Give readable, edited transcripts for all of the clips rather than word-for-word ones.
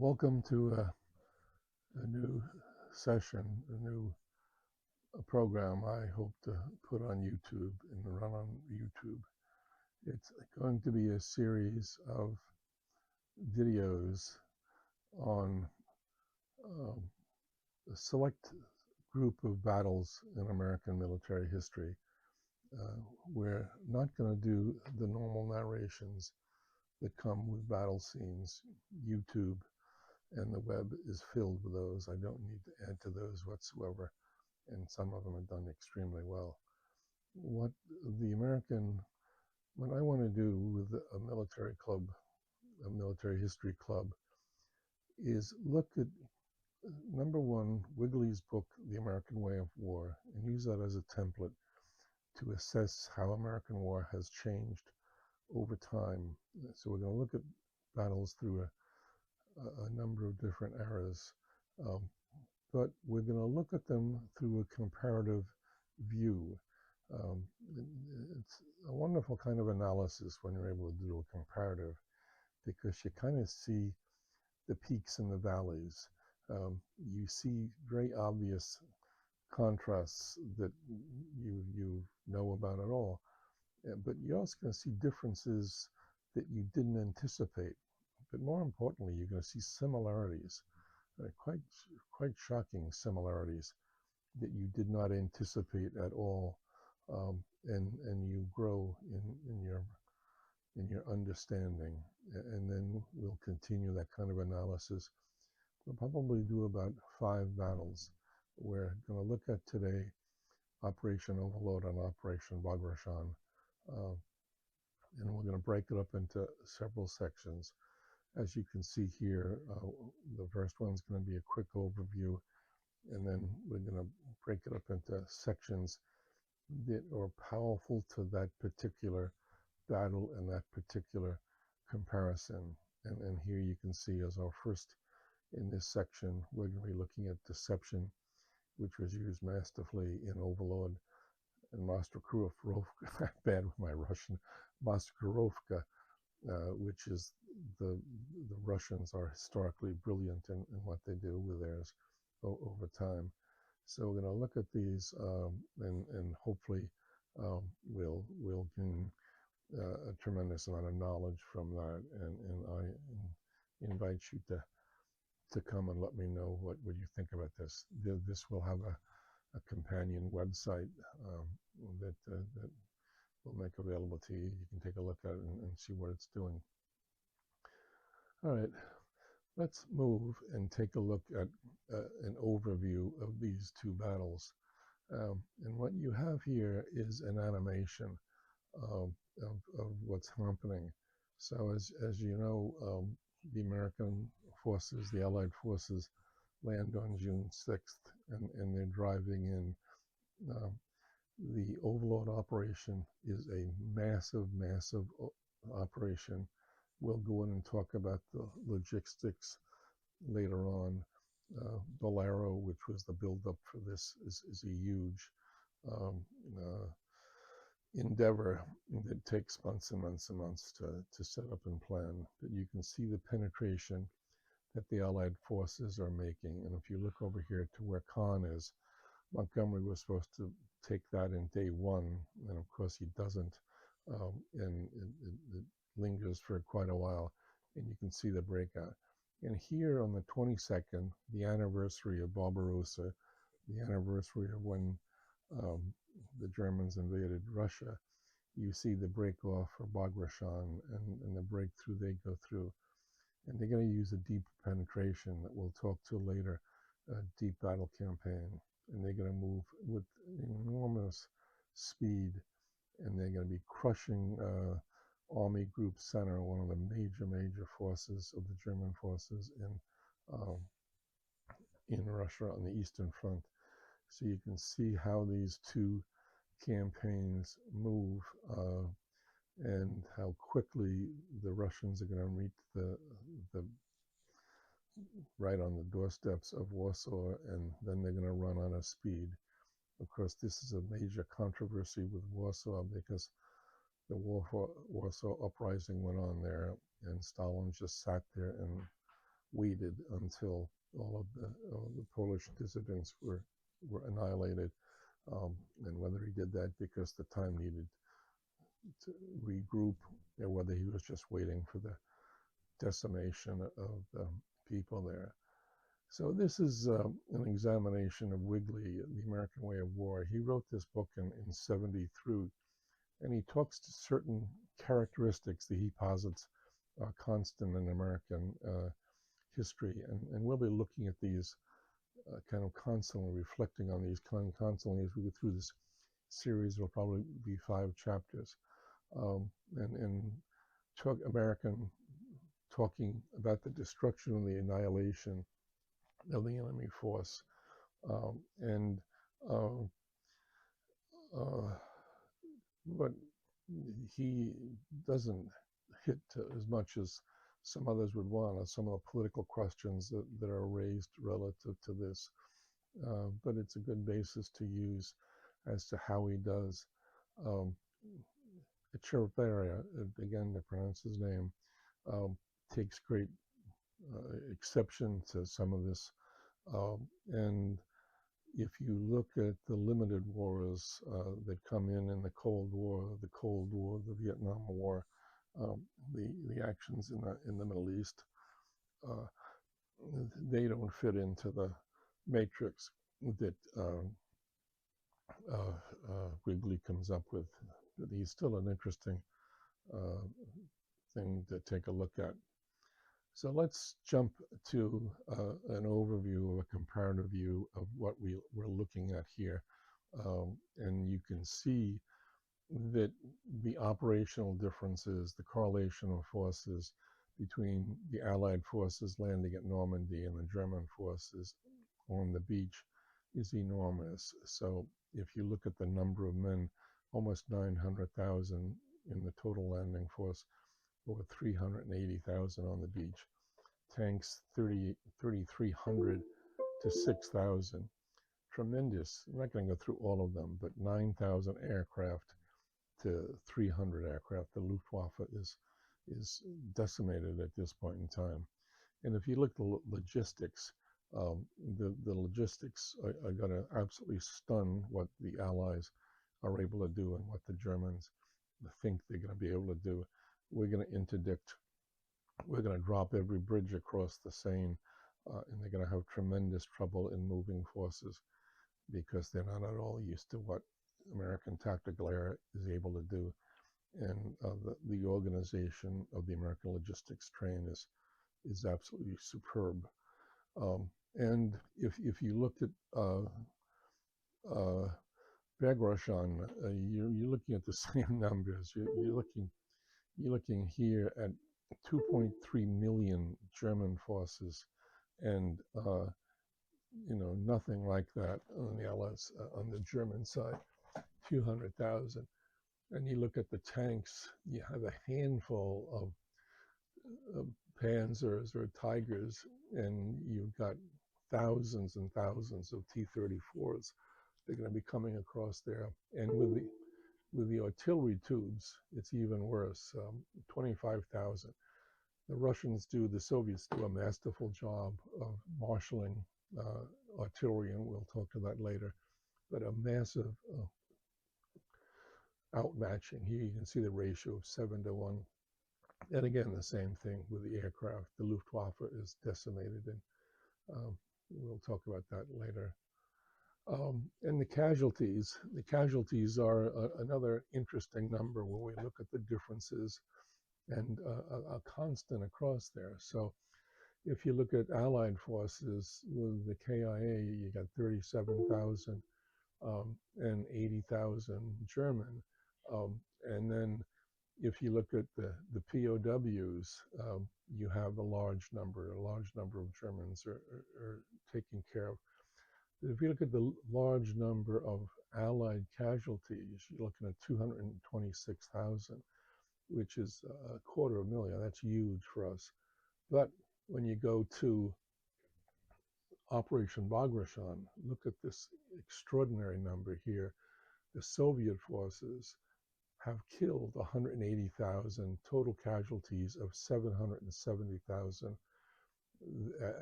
Welcome to a new session, a new program I hope to put on YouTube and run on YouTube. It's going to be a series of videos on a select group of battles in American military history. We're not going to do the normal narrations that come with battle scenes. YouTube and the web is filled with those. I don't need to add to those whatsoever, and some of them are done extremely well. What I want to do with a military club, a military history club, is look at number one, Weigley's book, The American Way of War, and use that as a template to assess how American war has changed over time. So we're going to look at battles through a number of different eras, but we're going to look at them through a comparative view. It's a wonderful kind of analysis when you're able to do a comparative, because you kind of see the peaks and the valleys. You see very obvious contrasts that you know about at all, but you're also going to see differences that you didn't anticipate. But more importantly, you're going to see similarities, quite shocking similarities that you did not anticipate at all, and you grow in your understanding, and then we'll continue that kind of analysis. We'll probably do about 5 battles. We're going to look at today Operation Overlord and Operation Bagration, and we're going to break it up into several sections. As you can see here, the first one's going to be a quick overview, and then we're going to break it up into sections that are powerful to that particular battle and that particular comparison. And here you can see as our first in this section, we're going to be looking at deception, which was used masterfully in Overlord and Maskirovka, bad with my Russian, Maskirovka, which is the Russians are historically brilliant in what they do with theirs over time. So we're going to look at these, and hopefully we'll gain a tremendous amount of knowledge from that. And I invite you to come and let me know what you think about this. This will have a companion website that we'll make available to you. You can take a look at it and see what it's doing. All right, let's move and take a look at an overview of these 2 battles. And what you have here is an animation of what's happening. So as you know, the American forces, the Allied forces, land on June 6th, and they're driving in. The Overlord operation is a massive operation. We'll go in and talk about the logistics later on. Belarus, which was the buildup for this, is a huge endeavor that takes months and months and months to set up and plan. But you can see the penetration that the Allied forces are making. And if you look over here to where Khan is, Montgomery was supposed to take that in day 1, and of course he doesn't, and it lingers for quite a while, and you can see the breakout. And here on the 22nd, the anniversary of Barbarossa, the anniversary of when the Germans invaded Russia, you see the break off for Bagration and the breakthrough they go through. And they're going to use a deep penetration that we'll talk to later, a deep battle campaign. And they're going to move with enormous speed, and they're going to be crushing Army Group Center, one of the major forces of the German forces in Russia on the Eastern Front. So you can see how these 2 campaigns move, and how quickly the Russians are going to meet the right on the doorsteps of Warsaw, and then they're going to run on a speed. Of course, this is a major controversy with Warsaw, because the Warsaw uprising went on there, and Stalin just sat there and waited until all of the Polish dissidents were annihilated, and whether he did that because the time needed to regroup, or whether he was just waiting for the decimation of the people there. So this is an examination of Weigley, The American Way of War. He wrote this book in 73, and he talks to certain characteristics that he posits are constant in American history, and we'll be looking at these kind of constantly, reflecting on these constantly as we go through this series. Will probably be 5 chapters, and American talking about the destruction and the annihilation of the enemy force, but he doesn't hit as much as some others would want on some of the political questions that are raised relative to this. But it's a good basis to use as to how he does. Chapt, again, to pronounce his name, takes great exception to some of this. And if you look at the limited wars that come in the Cold War, the Vietnam War, the actions in the Middle East, they don't fit into the matrix that Weigley comes up with. But he's still an interesting thing to take a look at. So let's jump to an overview, of a comparative view of what we're looking at here. And you can see that the operational differences, the correlation of forces between the Allied forces landing at Normandy and the German forces on the beach is enormous. So if you look at the number of men, almost 900,000 in the total landing force, over 380,000 on the beach. Tanks 3,300 to 6,000. Tremendous. I'm not going to go through all of them, but 9,000 aircraft to 300 aircraft. The Luftwaffe is decimated at this point in time. And if you look at the logistics, the logistics are going to absolutely stun what the Allies are able to do and what the Germans think they're going to be able to do. We're going to interdict. We're going to drop every bridge across the Seine, and they're going to have tremendous trouble in moving forces because they're not at all used to what American tactical air is able to do. And the organization of the American logistics train is absolutely superb. And if you looked at Bagration, you're looking at the same numbers. You're looking here at 2.3 million German forces, and nothing like that on the Allies, on the German side, 200,000. And you look at the tanks, you have a handful of Panzers or Tigers, and you've got thousands and thousands of T-34s. They're going to be coming across there, and with the artillery tubes, it's even worse. 25,000. The Soviets do a masterful job of marshaling artillery, and we'll talk to that later. But a massive outmatching. Here you can see the ratio of 7-1. And again, the same thing with the aircraft. The Luftwaffe is decimated, and we'll talk about that later. And the casualties are another interesting number when we look at the differences and a constant across there. So if you look at Allied forces with the KIA, you got 37,000 and 80,000 German. And then if you look at the POWs, you have a large number of Germans are taken care of. But if you look at the large number of Allied casualties, you're looking at 226,000, which is 250,000. That's huge for us. But when you go to Operation Bagration, look at this extraordinary number here. The Soviet forces have killed 180,000, total casualties of 770,000.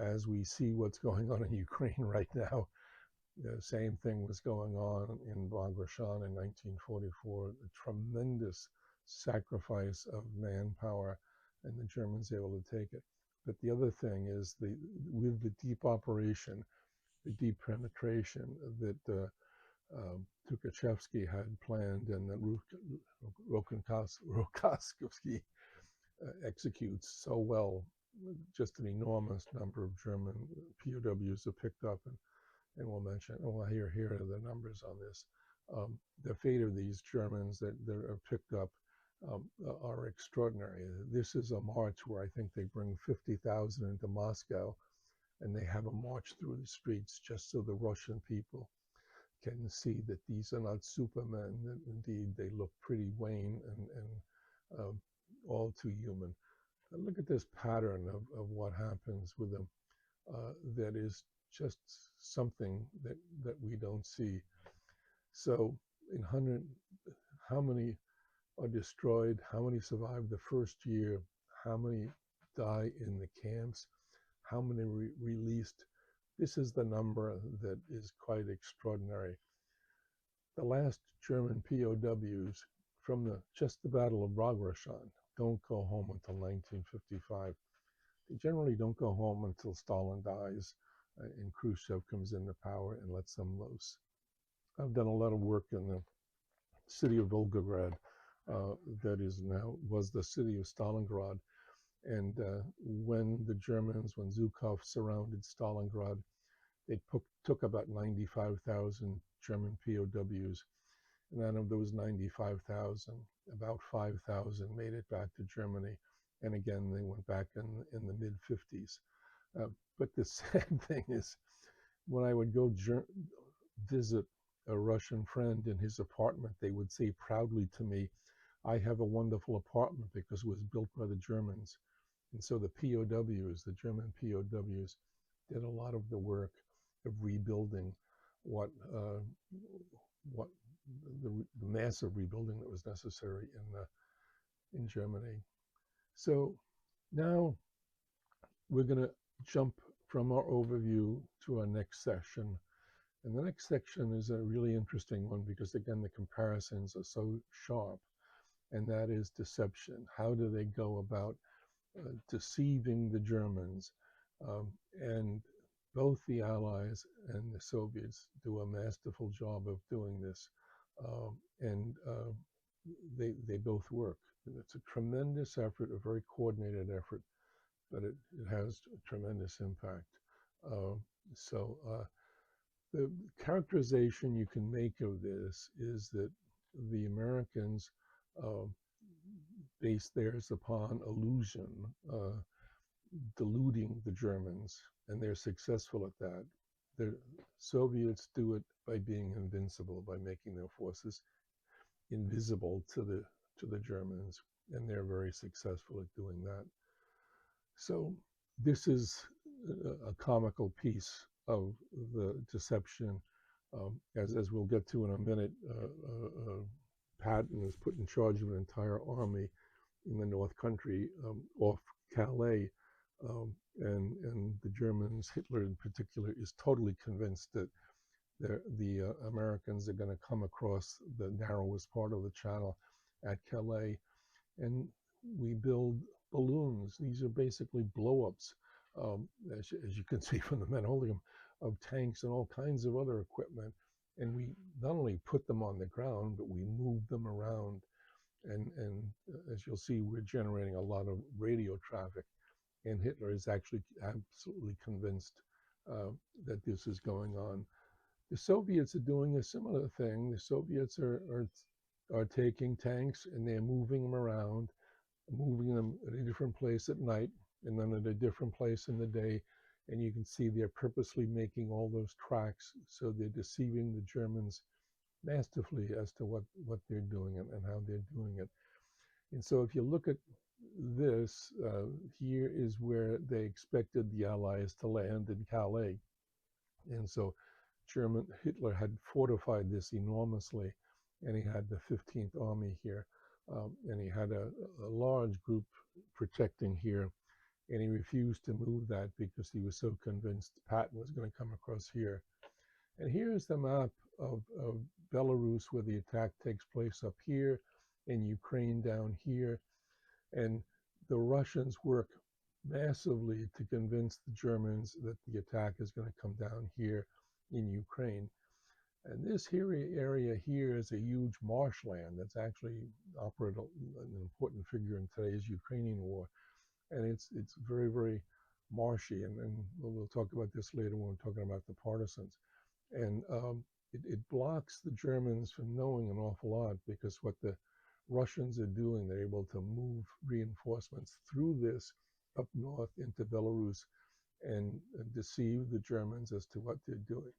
as we see what's going on in Ukraine right now, the same thing was going on in Bagration in 1944, a tremendous sacrifice of manpower, and the Germans able to take it. But the other thing is with the deep operation, the deep penetration that Tukhachevsky had planned and that Rokossovsky executes so well, just an enormous number of German POWs are picked up, and we'll mention, well, here are the numbers on this. The fate of these Germans that are picked up are extraordinary. This is a march where I think they bring 50,000 into Moscow, and they have a march through the streets just so the Russian people can see that these are not supermen, that indeed they look pretty wan and all too human. Look at this pattern of what happens with them. That is just something that we don't see. So in 100, how many are destroyed? How many survive the first year? How many die in the camps? How many released? This is the number that is quite extraordinary. The last German POWs from just the Battle of Bagration don't go home until 1955. They generally don't go home until Stalin dies and Khrushchev comes into power and lets them loose. I've done a lot of work in the city of Volgograd, that was the city of Stalingrad. And when Zhukov surrounded Stalingrad, they took about 95,000 German POWs. And out of those 95,000, about 5,000 made it back to Germany. And again, they went back in the mid-50s. But the sad thing is, when I would go visit a Russian friend in his apartment, they would say proudly to me, I have a wonderful apartment because it was built by the Germans. And so the POWs, the German POWs, did a lot of the work of rebuilding the massive rebuilding that was necessary in Germany. So now we're going to jump from our overview to our next section. And the next section is a really interesting one because, again, the comparisons are so sharp, and that is deception. How do they go about deceiving the Germans? And both the Allies and the Soviets do a masterful job of doing this, and they both work. It's a tremendous effort, a very coordinated effort, but it has a tremendous impact. The characterization you can make of this is that the Americans base theirs upon illusion, deluding the Germans, and they're successful at that. The Soviets do it by being invincible, by making their forces invisible to the Germans, and they're very successful at doing that. So this is a comical piece of the deception. As we'll get to in a minute, Patton is put in charge of an entire army in the North Country off Calais, and the Germans, Hitler in particular, is totally convinced that the Americans are going to come across the narrowest part of the channel at Calais, and we build balloons. These are basically blow-ups, as you can see from the men holding them, of tanks and all kinds of other equipment. And we not only put them on the ground, but we move them around. And as you'll see, we're generating a lot of radio traffic. And Hitler is actually absolutely convinced that this is going on. The Soviets are doing a similar thing. The Soviets are taking tanks and they're moving them around, moving them at a different place at night and then at a different place in the day. And you can see they're purposely making all those tracks, so they're deceiving the Germans masterfully as to what they're doing and how they're doing it. And so if you look at this, here is where they expected the Allies to land in Calais. And so Hitler had fortified this enormously, and he had the 15th Army here, and he had a large group protecting here. and he refused to move that because he was so convinced Patton was going to come across here. And here's the map of Belarus, where the attack takes place up here, and Ukraine down here. And the Russians work massively to convince the Germans that the attack is going to come down here in Ukraine. And this area here is a huge marshland that's actually operated an important figure in today's Ukrainian war. And it's very, very marshy. And we'll talk about this later when we're talking about the partisans. And it blocks the Germans from knowing an awful lot, because what the Russians are doing, they're able to move reinforcements through this up north into Belarus and deceive the Germans as to what they're doing.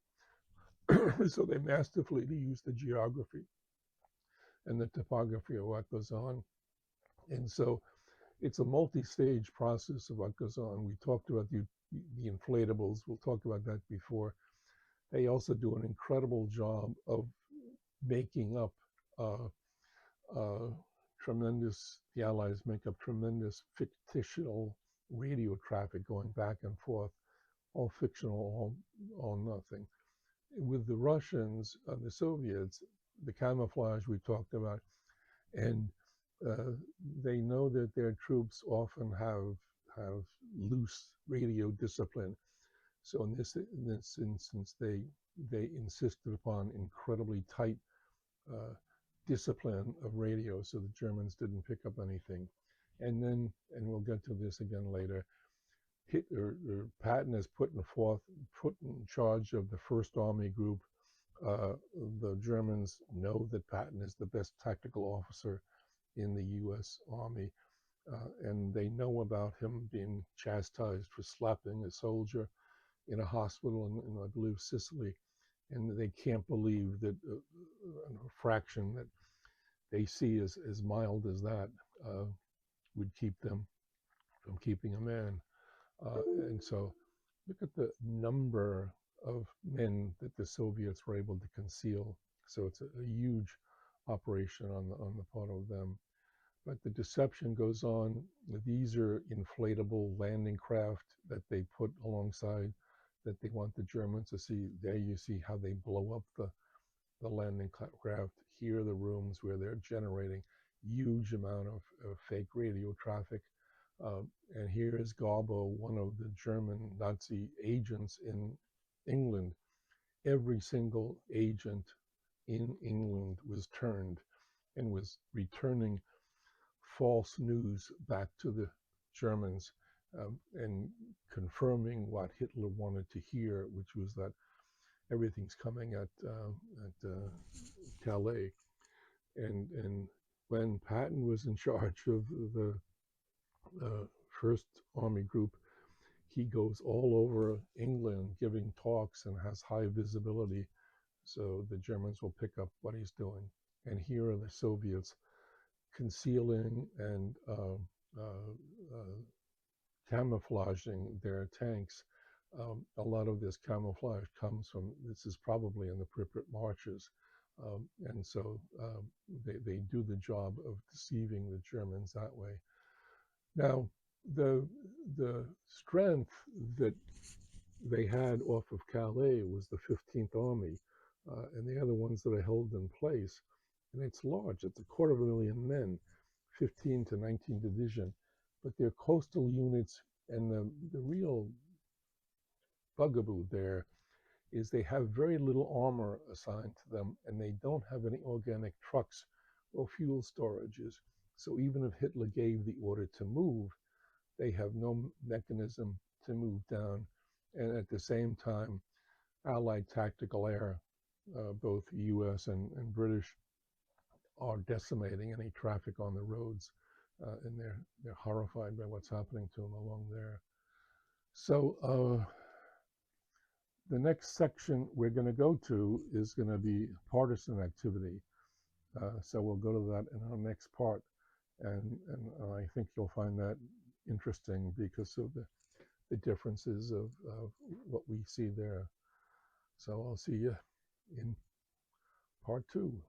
So they masterfully use the geography and the topography of what goes on. And so it's a multi-stage process of what goes on. We talked about the inflatables. We'll talk about that before. They also do an incredible job of making up tremendous, the Allies make up tremendous fictional radio traffic going back and forth, all fictional, all nothing. With the Russians, the Soviets, the camouflage we talked about, and they know that their troops often have loose radio discipline. So in this instance, they insisted upon incredibly tight discipline of radio, so the Germans didn't pick up anything. And then, and we'll get to this again later, Patton is put in charge of the First Army Group. The Germans know that Patton is the best tactical officer in the U.S. Army, and they know about him being chastised for slapping a soldier in a hospital in I believe, Sicily, and they can't believe that a fraction that they see as mild as that would keep them from keeping a man. And so look at the number of men that the Soviets were able to conceal. So it's a huge operation on the part of them. But the deception goes on. These are inflatable landing craft that they put alongside, that they want the Germans to see. There you see how they blow up the landing craft. Here are the rooms where they're generating huge amount of fake radio traffic. And here is Garbo, one of the German Nazi agents in England. Every single agent in England was turned and was returning false news back to the Germans and confirming what Hitler wanted to hear, which was that everything's coming at Calais. And when Patton was in charge of the First Army Group, he goes all over England giving talks and has high visibility, so the Germans will pick up what he's doing. And here are the Soviets concealing and camouflaging their tanks. A lot of this camouflage comes from, this is probably in the Pripyat Marshes, and so they do the job of deceiving the Germans that way. Now, the strength that they had off of Calais was the 15th Army, and they are the ones that are held in place. And it's large, it's 250,000 men, 15 to 19 division, but they're coastal units, and the real bugaboo there is they have very little armor assigned to them, and they don't have any organic trucks or fuel storages. So even if Hitler gave the order to move, they have no mechanism to move down. And at the same time, Allied tactical air, both US and British, are decimating any traffic on the roads, and they're horrified by what's happening to them along there. So the next section we're going to go to is going to be partisan activity. So we'll go to that in our next part, and I think you'll find that interesting because of the differences of what we see there. So I'll see you in part 2.